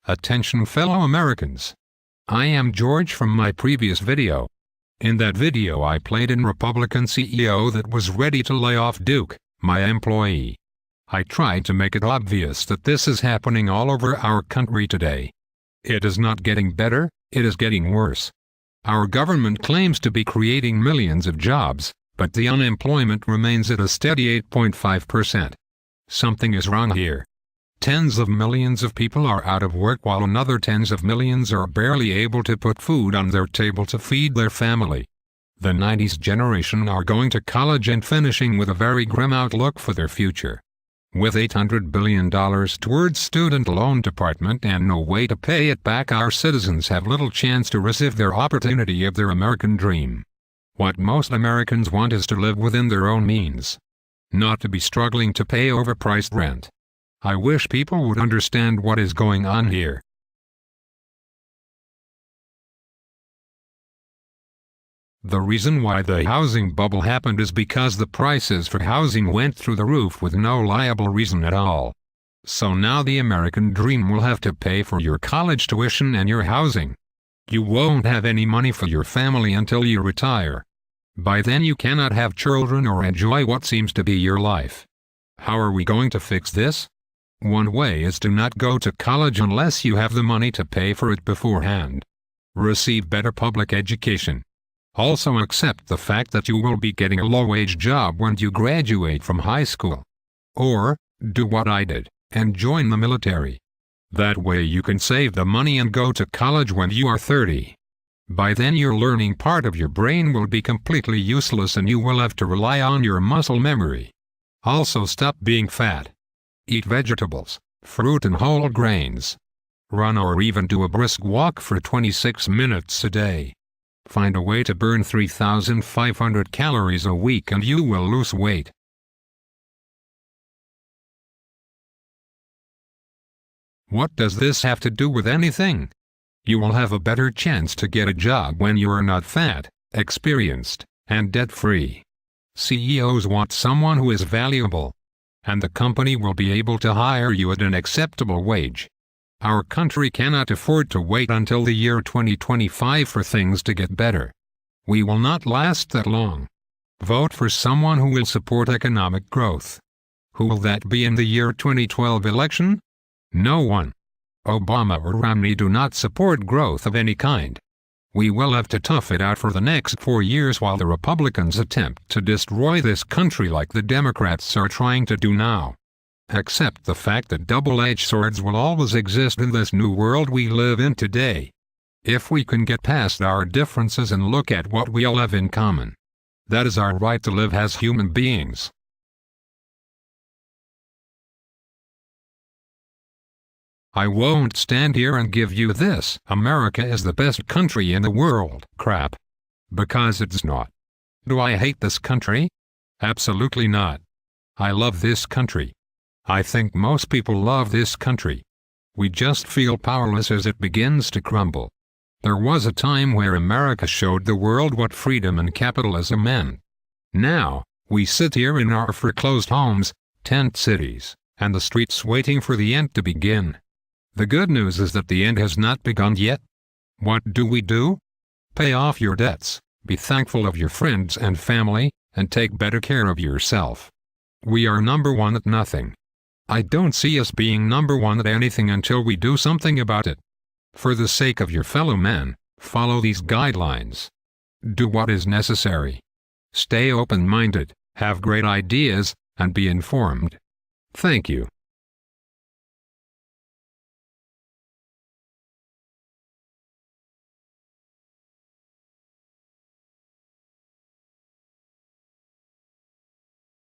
Attention fellow Americans. I am George from my previous video. In that video I played in Republican CEO that was ready to lay off Duke, my employee. I tried to make it obvious that this is happening all over our country today. It is not getting better, it is getting worse. Our government claims to be creating millions of jobs, but the unemployment remains at a steady 8.5%. Something is wrong here. Tens of millions of people are out of work while another tens of millions are barely able to put food on their table to feed their family. The 90s generation are going to college and finishing with a very grim outlook for their future. With $800 billion towards student loan department and no way to pay it back, our citizens have little chance to receive their opportunity of their American dream. What most Americans want is to live within their own means. Not to be struggling to pay overpriced rent. I wish people would understand what is going on here. The reason why the housing bubble happened is because the prices for housing went through the roof with no liable reason at all. So now the American dream will have to pay for your college tuition and your housing. You won't have any money for your family until you retire. By then you cannot have children or enjoy what seems to be your life. How are we going to fix this? One way is to not go to college unless you have the money to pay for it beforehand. Receive better public education. Also accept the fact that you will be getting a low-wage job when you graduate from high school. Or, do what I did, and join the military. That way you can save the money and go to college when you are 30. By then your learning part of your brain will be completely useless and you will have to rely on your muscle memory. Also stop being fat. Eat vegetables, fruit and whole grains. Run or even do a brisk walk for 26 minutes a day. Find a way to burn 3,500 calories a week and you will lose weight. What does this have to do with anything? You will have a better chance to get a job when you are not fat, experienced, and debt-free. CEOs want someone who is valuable. And the company will be able to hire you at an acceptable wage. Our country cannot afford to wait until the year 2025 for things to get better. We will not last that long. Vote for someone who will support economic growth. Who will that be in the year 2012 election? No one. Obama or Romney do not support growth of any kind. We will have to tough it out for the next 4 years while the Republicans attempt to destroy this country like the Democrats are trying to do now. Accept the fact that double-edged swords will always exist in this new world we live in today. If we can get past our differences and look at what we all have in common, that is our right to live as human beings. I won't stand here and give you this "America is the best country in the world" crap. Because it's not. Do I hate this country? Absolutely not. I love this country. I think most people love this country. We just feel powerless as it begins to crumble. There was a time where America showed the world what freedom and capitalism meant. Now, we sit here in our foreclosed homes, tent cities, and the streets waiting for the end to begin. The good news is that the end has not begun yet. What do? Pay off your debts, be thankful of your friends and family, and take better care of yourself. We are number one at nothing. I don't see us being number one at anything until we do something about it. For the sake of your fellow man, follow these guidelines. Do what is necessary. Stay open-minded, have great ideas, and be informed. Thank you.